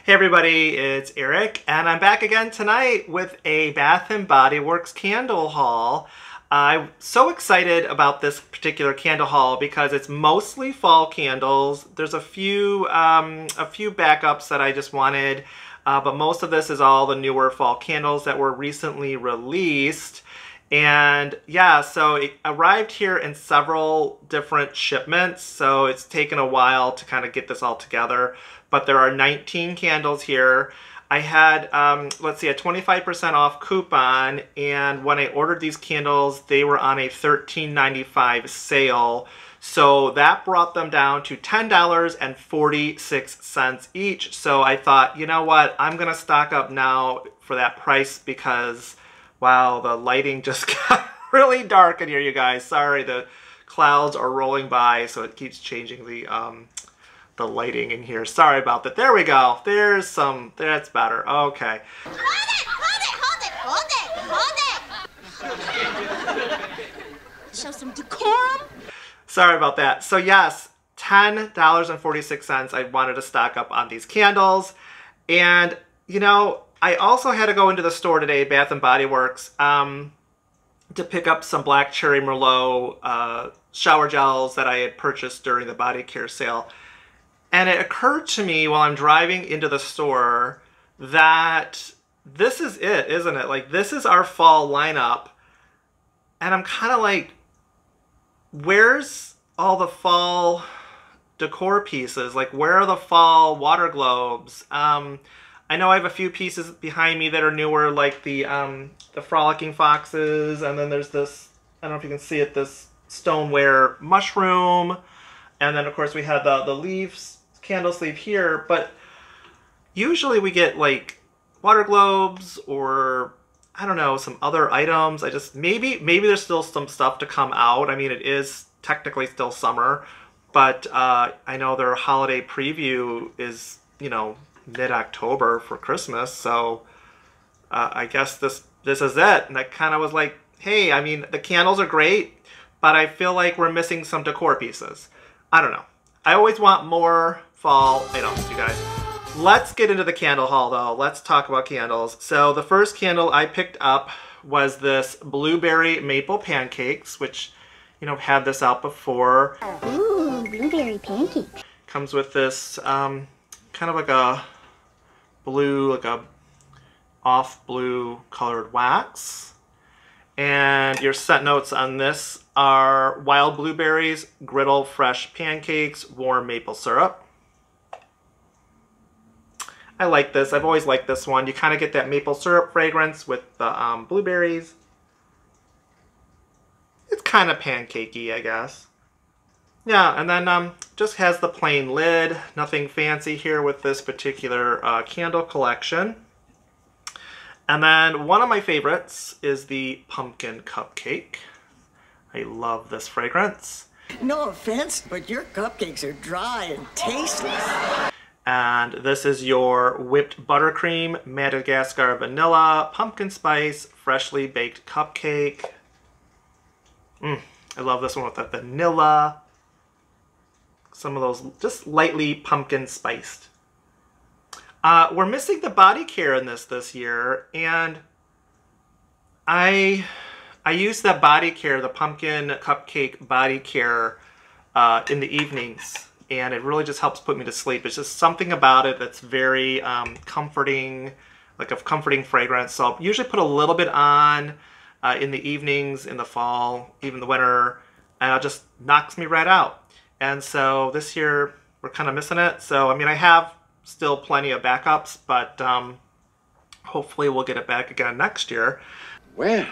Hey everybody, it's Eric, and I'm back again tonight with a Bath & Body Works candle haul. I'm so excited about this particular candle haul because it's mostly fall candles. There's a few backups that I just wanted, but most of this is all the newer fall candles that were recently released. And yeah, so it arrived here in several different shipments, so it's taken a while to kind of get this all together. But there are 19 candles here. I had, let's see, a 25% off coupon, and when I ordered these candles, they were on a $13.95 sale. So that brought them down to $10.46 each. So I thought, you know what, I'm gonna stock up now for that price because, wow, the lighting just got really dark in here, you guys. Sorry, the clouds are rolling by, so it keeps changing the lighting in here. Sorry about that. There we go. There's some, that's better. Okay. Show some decorum. Sorry about that. So yes, $10.46. I wanted to stock up on these candles. And, you know, I also had to go into the store today, Bath & Body Works, to pick up some Black Cherry Merlot shower gels that I had purchased during the body care sale. And it occurred to me while I'm driving into the store that this is it, isn't it? Like, this is our fall lineup. And I'm kind of like, where's all the fall decor pieces? Like, where are the fall water globes? I know I have a few pieces behind me that are newer, like the Frolicking Foxes, and then there's this, I don't know if you can see it, this stoneware mushroom. And then, of course, we had the leaves candle sleeve here, but usually we get like water globes or I don't know, some other items. I just, maybe there's still some stuff to come out. I mean, it is technically still summer, but I know their holiday preview is, you know, mid-October for Christmas, so I guess this is it. And I kind of was like, hey, I mean, the candles are great, but I feel like we're missing some decor pieces. I don't know. I always want more fall items, you guys. Let's get into the candle haul, though. Let's talk about candles. So the first candle I picked up was this Blueberry Maple Pancakes, which, you know, I've had this out before. Ooh, blueberry pancake. Comes with this kind of like a blue, like a off blue colored wax. And your scent notes on this are wild blueberries, griddle fresh pancakes, warm maple syrup. I like this. I've always liked this one. You kind of get that maple syrup fragrance with the blueberries. It's kind of pancakey, I guess. Yeah, and then just has the plain lid. Nothing fancy here with this particular candle collection. And then one of my favorites is the Pumpkin Cupcake. I love this fragrance. No offense, but your cupcakes are dry and tasteless. And this is your whipped buttercream, Madagascar vanilla, pumpkin spice, freshly baked cupcake. I love this one with the vanilla. Some of those just lightly pumpkin spiced. We're missing the body care in this year, and I use that body care, the pumpkin cupcake body care, in the evenings, and it really just helps put me to sleep. It's just something about it that's very comforting, like a comforting fragrance. So I'll usually put a little bit on in the evenings, in the fall, even the winter, and it just knocks me right out. And so this year we're kind of missing it. So I mean, I have still plenty of backups, but hopefully we'll get it back again next year. Well,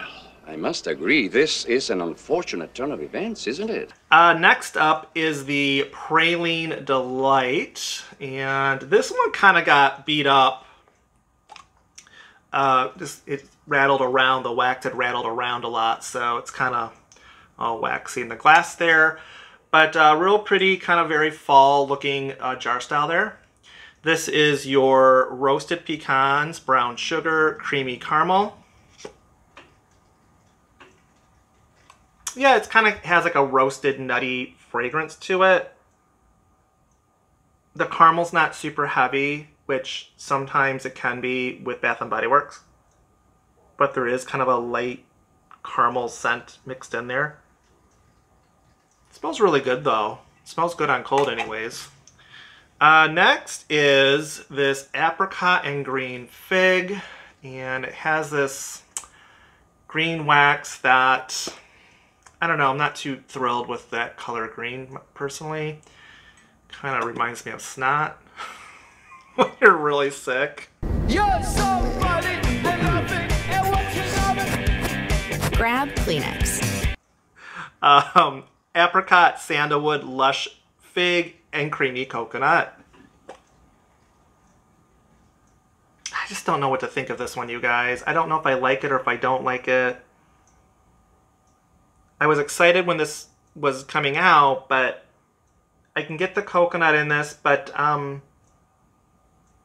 I must agree, this is an unfortunate turn of events, isn't it? Next up is the Praline Delight, and this one kind of got beat up. It rattled around, the wax had rattled around a lot, so it's kind of all waxy in the glass there. But real pretty, kind of very fall looking jar style there. This is your roasted pecans, brown sugar, creamy caramel. Yeah, it's kind of has like a roasted nutty fragrance to it. The caramel's not super heavy. which sometimes it can be with Bath & Body Works. But there is kind of a light caramel scent mixed in there. It smells really good though. It smells good on cold anyways. Next is this Apricot and Green Fig. And it has this green wax that, I don't know, I'm not too thrilled with that color green personally. Kind of reminds me of snot when you're really sick. You're so funny and loving and what you love. Grab Kleenex. Apricot, sandalwood, lush fig, and creamy coconut. I just don't know what to think of this one, you guys. I don't know if I like it or if I don't like it. I was excited when this was coming out, but I can get the coconut in this, but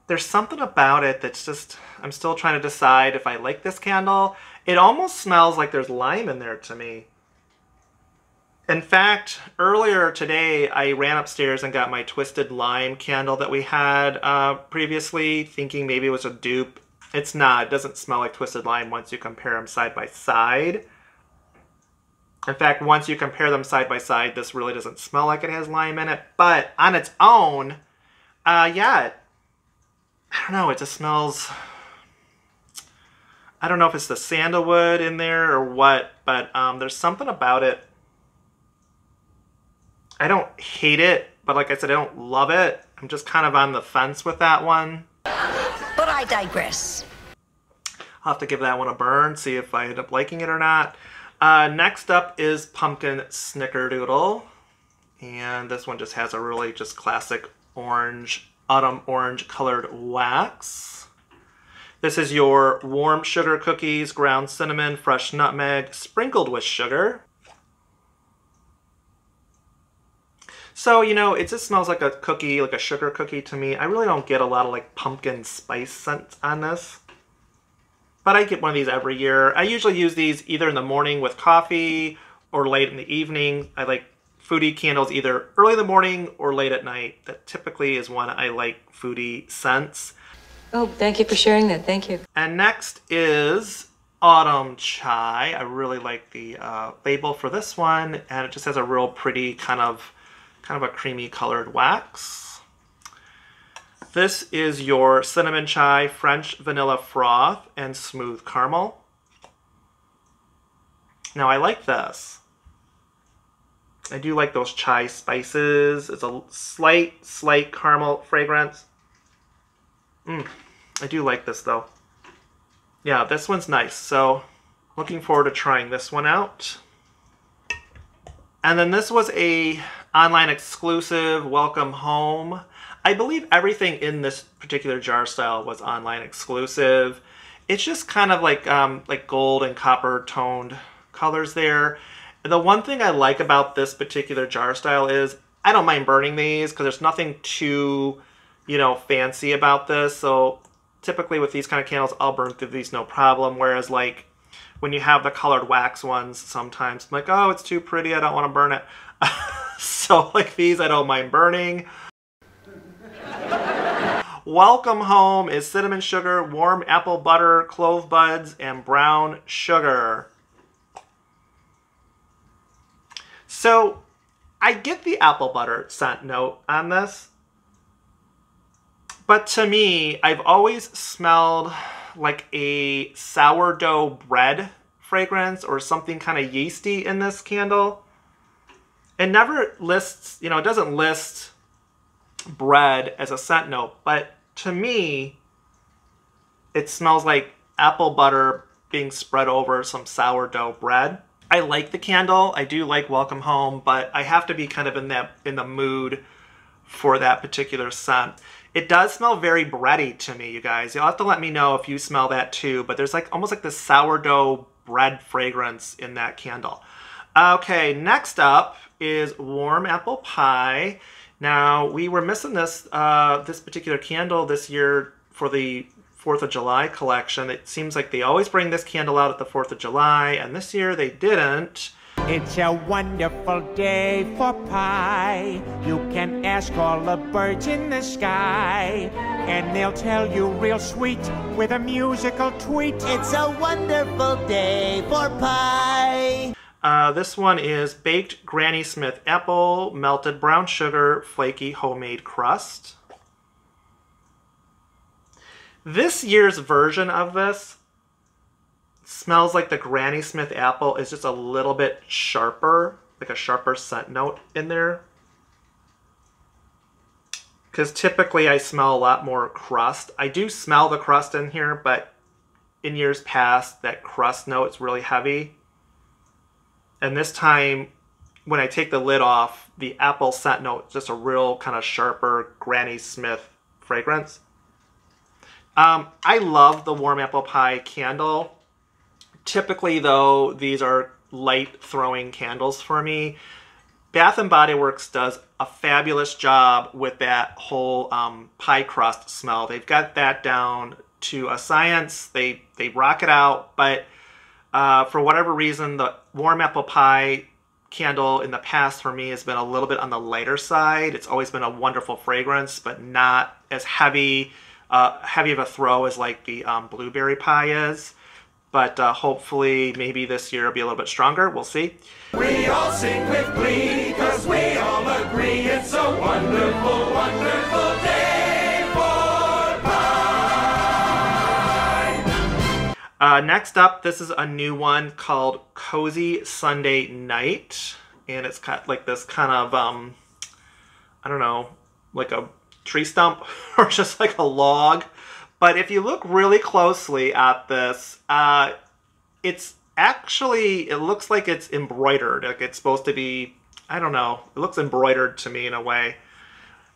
there's something about it that's just, I'm still trying to decide if I like this candle. It almost smells like there's lime in there to me. In fact, earlier today, I ran upstairs and got my Twisted Lime candle that we had previously, thinking maybe it was a dupe. It's not. It doesn't smell like Twisted Lime once you compare them side by side. In fact, once you compare them side by side, this really doesn't smell like it has lime in it. But on its own, yeah, I don't know. It just smells... I don't know if it's the sandalwood in there or what, but there's something about it. I don't hate it, but like I said, I don't love it. I'm just kind of on the fence with that one. But I digress. I'll have to give that one a burn, see if I end up liking it or not. Next up is Pumpkin Snickerdoodle. And this one just has a really just classic orange, autumn orange colored wax. This is your warm sugar cookies, ground cinnamon, fresh nutmeg, sprinkled with sugar. So, you know, it just smells like a cookie, like a sugar cookie to me. I really don't get a lot of like pumpkin spice scent on this. But I get one of these every year. I usually use these either in the morning with coffee or late in the evening. I like foodie candles either early in the morning or late at night. That typically is when I like foodie scents. Oh, thank you for sharing that. Thank you. And next is Autumn Chai. I really like the label for this one. And it just has a real pretty kind of a creamy colored wax. This is your Cinnamon Chai, French Vanilla Froth, and Smooth Caramel. Now I like this. I do like those chai spices. It's a slight caramel fragrance. I do like this though. Yeah, this one's nice. So looking forward to trying this one out. And then this was a online exclusive, Welcome Home. I believe everything in this particular jar style was online exclusive. It's just kind of like gold and copper toned colors there. And the one thing I like about this particular jar style is I don't mind burning these because there's nothing too, you know, fancy about this. So typically with these kind of candles, I'll burn through these no problem. Whereas like when you have the colored wax ones, sometimes I'm like, oh, it's too pretty, I don't want to burn it. So like these, I don't mind burning. Welcome Home is cinnamon sugar, warm apple butter, clove buds, and brown sugar. So I get the apple butter scent note on this. But to me, I've always smelled like a sourdough bread fragrance or something kind of yeasty in this candle. It never lists, you know, it doesn't list bread as a scent note, but to me, it smells like apple butter being spread over some sourdough bread. I like the candle. I do like Welcome Home, but I have to be kind of in the mood for that particular scent. It does smell very bready to me, you guys. You'll have to let me know if you smell that too, but there's like almost like this sourdough bread fragrance in that candle. Okay, next up is Warm Apple Pie. Now, we were missing this this particular candle this year for the 4th of July collection. It seems like they always bring this candle out at the 4th of July, and this year they didn't. It's a wonderful day for pie. You can ask all the birds in the sky, and they'll tell you real sweet with a musical tweet. It's a wonderful day for pie. This one is baked Granny Smith apple, melted brown sugar, flaky homemade crust. This year's version of this smells like the Granny Smith apple is just a little bit sharper, like a sharper scent note in there. Because typically I smell a lot more crust. I do smell the crust in here, but in years past, that crust note is really heavy. And this time, when I take the lid off, the apple scent note is just a real kind of sharper Granny Smith fragrance. I love the warm apple pie candle. Typically, though, these are light throwing candles for me. Bath & Body Works does a fabulous job with that whole pie crust smell. They've got that down to a science. They rock it out, but for whatever reason, the warm apple pie candle in the past for me has been a little bit on the lighter side. It's always been a wonderful fragrance, but not as heavy of a throw as like the blueberry pie is. But hopefully, maybe this year will be a little bit stronger. We'll see. We all sing with glee, 'cause we all agree it's a wonderful, wonderful day for pie. Next up, this is a new one called Cozy Sunday Night. And it's got like this kind of, I don't know, like a tree stump or just like a log. But if you look really closely at this, it's actually, it looks like it's embroidered. Like it's supposed to be, I don't know, it looks embroidered to me in a way.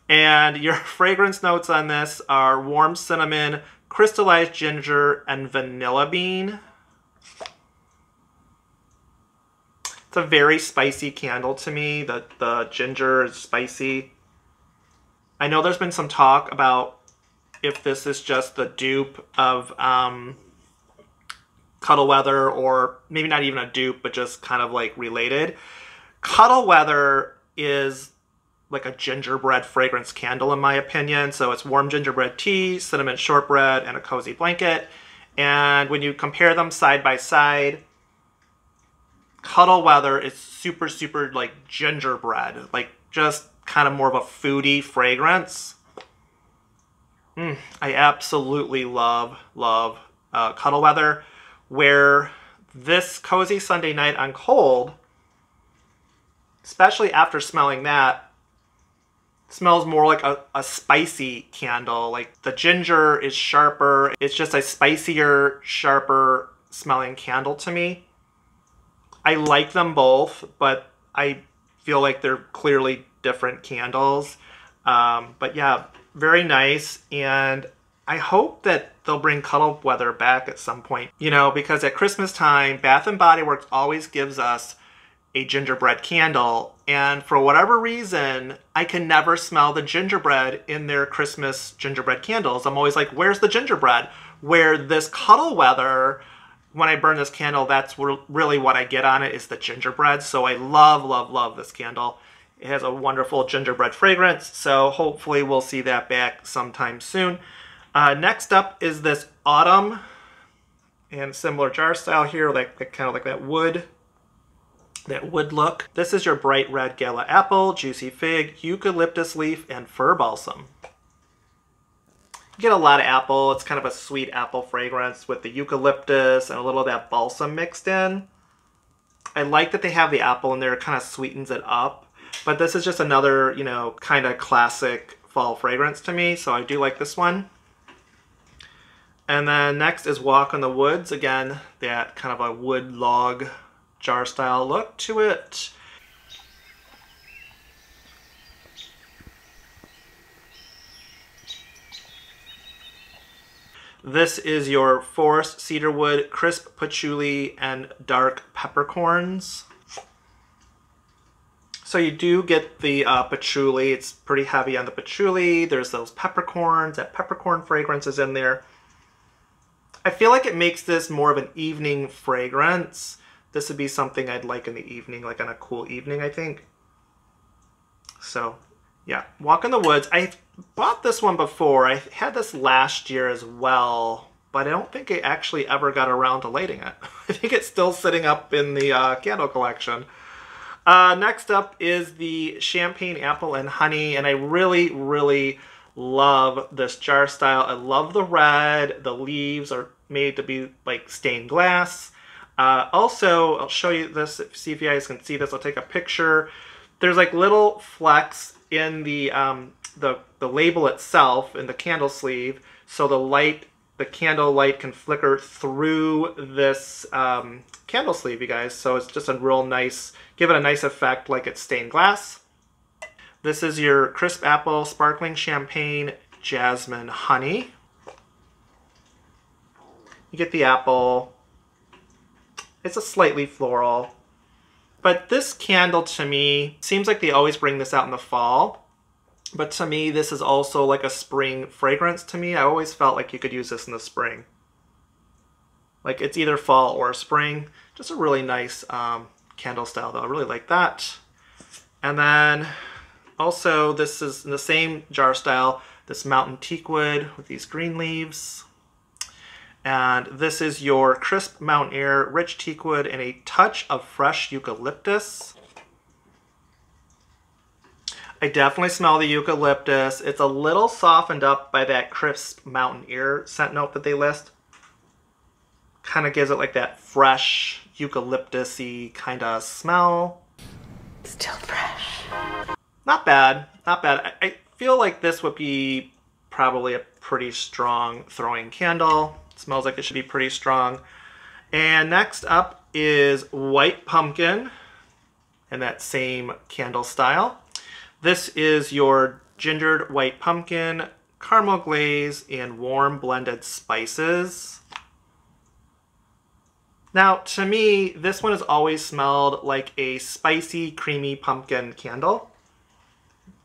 And your fragrance notes on this are warm cinnamon, crystallized ginger, and vanilla bean. It's a very spicy candle to me. The ginger is spicy. I know there's been some talk about if this is just the dupe of Cuddle Weather, or maybe not even a dupe, but just kind of like related. Cuddle Weather is like a gingerbread fragrance candle in my opinion. So it's warm gingerbread tea, cinnamon shortbread, and a cozy blanket. And when you compare them side by side, Cuddle Weather is super, super like gingerbread, like just kind of more of a foodie fragrance. I absolutely love Cuddle Weather, where this Cozy Sunday Night on Cold, especially after smelling that, smells more like a spicy candle. Like the ginger is sharper. It's just a spicier, sharper smelling candle to me. I like them both, but I feel like they're clearly different candles. But yeah, very nice, and I hope that they'll bring Cuddle Weather back at some point. You know, because at Christmas time, Bath & Body Works always gives us a gingerbread candle, and for whatever reason, I can never smell the gingerbread in their Christmas gingerbread candles. I'm always like, where's the gingerbread? Where this Cuddle Weather, when I burn this candle, that's really what I get on it, is the gingerbread. So I love this candle. It has a wonderful gingerbread fragrance, so hopefully we'll see that back sometime soon. Next up is this Autumn, and similar jar style here, like kind of like that wood look. This is your bright red gala apple, juicy fig, eucalyptus leaf, and fir balsam. You get a lot of apple. It's kind of a sweet apple fragrance with the eucalyptus and a little of that balsam mixed in. I like that they have the apple in there. It kind of sweetens it up. But this is just another, you know, kind of classic fall fragrance to me, so I do like this one. And then next is Walk in the Woods. Again, that kind of a wood log jar style look to it. This is your forest cedarwood, crisp patchouli, and dark peppercorns. So you do get the patchouli. It's pretty heavy on the patchouli. There's those peppercorns. That peppercorn fragrance is in there. I feel like it makes this more of an evening fragrance. this would be something I'd like in the evening, like on a cool evening, I think. So yeah, Walk in the Woods. I bought this one before. I had this last year as well, but I don't think I actually ever got around to lighting it. I think it's still sitting up in the candle collection. Next up is the Champagne Apple and Honey, and I really, really love this jar style. I love the red. The leaves are made to be like stained glass. Also, I'll show you this, see if you guys can see this. I'll take a picture. There's like little flecks in the label itself, in the candle sleeve, so the candle light can flicker through this candle sleeve, you guys. So it's just a real nice, give it a nice effect like it's stained glass. This is your Crisp Apple Sparkling Champagne Jasmine Honey. You get the apple. It's a slightly floral. But this candle, to me, seems like they always bring this out in the fall. But to me, this is also like a spring fragrance to me. I always felt like you could use this in the spring. Like it's either fall or spring. Just a really nice candle style though. I really like that. And then also this is in the same jar style, this Mountain Teakwood with these green leaves. And this is your Crisp Mountain Air Rich Teakwood and a touch of fresh eucalyptus. I definitely smell the eucalyptus. It's a little softened up by that Crisp Mountain Air scent note that they list. Kind of gives it like that fresh eucalyptus-y kind of smell. Still fresh. Not bad, not bad. I feel like this would be probably a pretty strong throwing candle. It smells like it should be pretty strong. And next up is White Pumpkin in that same candle style. This is your gingered white pumpkin, caramel glaze, and warm blended spices. Now, to me, this one has always smelled like a spicy, creamy pumpkin candle.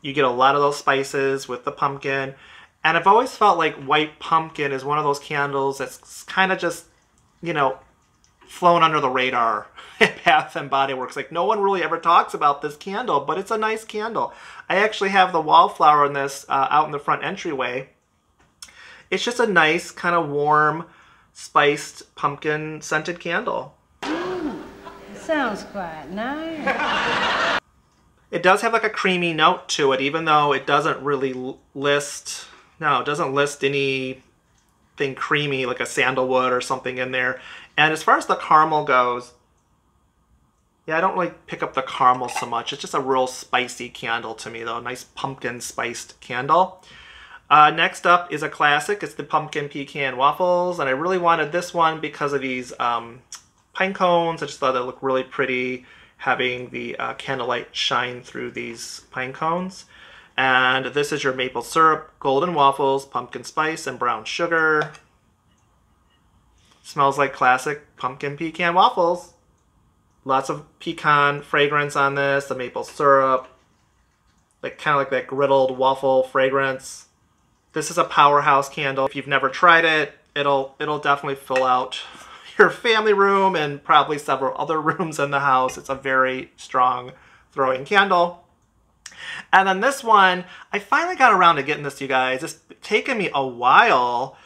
You get a lot of those spices with the pumpkin. And I've always felt like White Pumpkin is one of those candles that's kind of just, you know, flown under the radar at Bath & Body Works. Like, no one really ever talks about this candle, but it's a nice candle. I actually have the wallflower in this out in the front entryway. It's just a nice, kind of warm, spiced, pumpkin-scented candle. Sounds quite nice. It does have like a creamy note to it, even though it doesn't really list... No, it doesn't list anything creamy like a sandalwood or something in there. And as far as the caramel goes, yeah, I don't really pick up the caramel so much. It's just a real spicy candle to me, though. A nice pumpkin spiced candle. Next up is a classic. It's the Pumpkin Pecan Waffles. And I really wanted this one because of these pine cones. I just thought they looked really pretty, having the candlelight shine through these pine cones. And this is your maple syrup, golden waffles, pumpkin spice, and brown sugar. Smells like classic pumpkin pecan waffles. Lots of pecan fragrance on this, the maple syrup, like kind of like that griddled waffle fragrance. This is a powerhouse candle. If you've never tried it, it'll definitely fill out your family room and probably several other rooms in the house. It's a very strong throwing candle. And then this one, I finally got around to getting this, you guys. It's taken me a while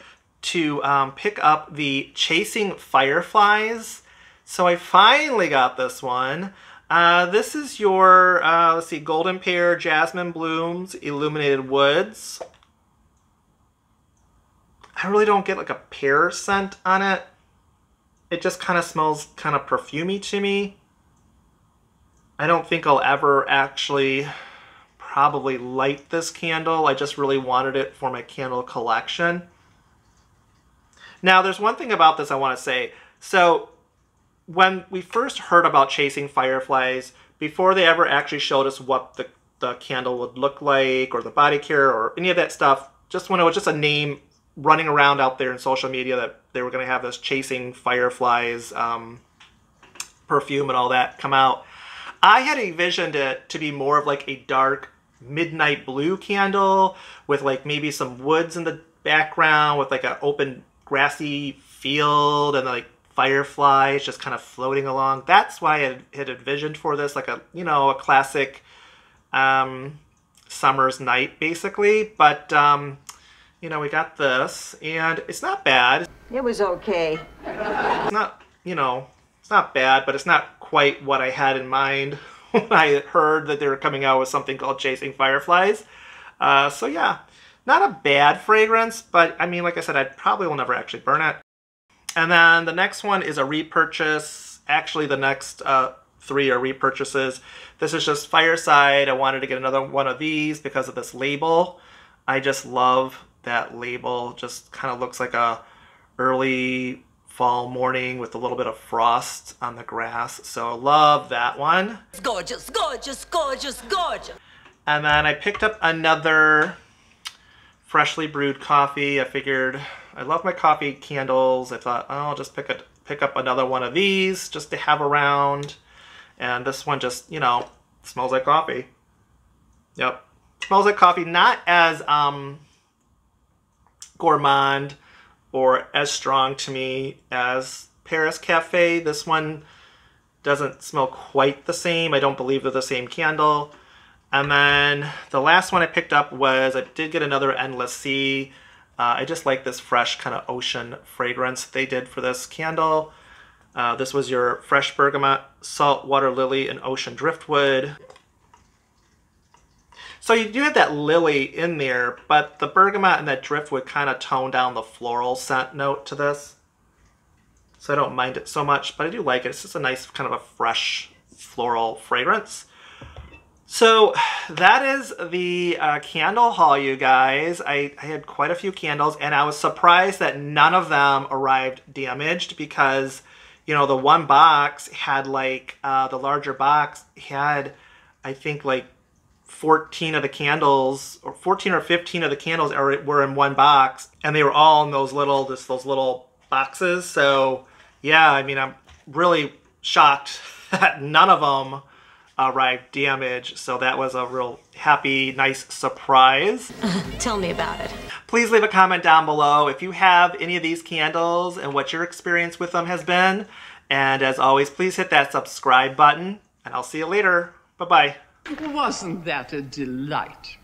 to pick up the Chasing Fireflies. So I finally got this one. This is your, let's see, Golden Pear, Jasmine Blooms, Illuminated Woods. I really don't get like a pear scent on it. It just kind of smells kind of perfumey to me. I don't think I'll ever actually probably light this candle. I just really wanted it for my candle collection. Now, there's one thing about this I want to say. So, when we first heard about Chasing Fireflies, before they ever actually showed us what the candle would look like, or the body care, or any of that stuff, just when it was just a name running around out there in social media that they were going to have this Chasing Fireflies perfume and all that come out, I had envisioned it to be more of like a dark midnight blue candle with like maybe some woods in the background with like an open grassy field and like fireflies just kind of floating along. That's what I had envisioned for this, like a, you know, a classic summer's night, basically. But, you know, we got this, and it's not bad. It was okay. It's not, you know, it's not bad, but it's not quite what I had in mind when I heard that they were coming out with something called Chasing Fireflies. So yeah, not a bad fragrance, but I mean, like I said, I probably will never actually burn it. And then the next one is a repurchase. Actually, the next 3 are repurchases. This is just Fireside. I wanted to get another one of these because of this label. I just love that label. Just kind of looks like a early fall morning with a little bit of frost on the grass. So love that one. It's gorgeous, gorgeous, gorgeous, gorgeous. And then I picked up another freshly brewed coffee. I figured I love my coffee candles. I thought, oh, I'll just pick up another one of these just to have around. And this one just, you know, smells like coffee. Yep. Smells like coffee. Not as gourmand or as strong to me as Paris Cafe. This one doesn't smell quite the same. I don't believe they're the same candle. And then the last one I picked up was, I did get another Endless Sea. I just like this fresh kind of ocean fragrance they did for this candle. This was your fresh bergamot, saltwater lily, and ocean driftwood. So you do have that lily in there, but the bergamot and that driftwood kind of tone down the floral scent note to this. So I don't mind it so much, but I do like it. It's just a nice kind of a fresh floral fragrance. So that is the candle haul, you guys. I had quite a few candles, and I was surprised that none of them arrived damaged because, you know, the one box had like, the larger box had, I think, like 14 of the candles, or 14 or 15 of the candles were in one box, and they were all in those little, those little boxes. So yeah, I mean, I'm really shocked that none of them arrived damaged. So that was a real happy, nice surprise. Tell me about it. Please leave a comment down below if you have any of these candles and what your experience with them has been. And as always, please hit that subscribe button, and I'll see you later. Bye-bye. Wasn't that a delight?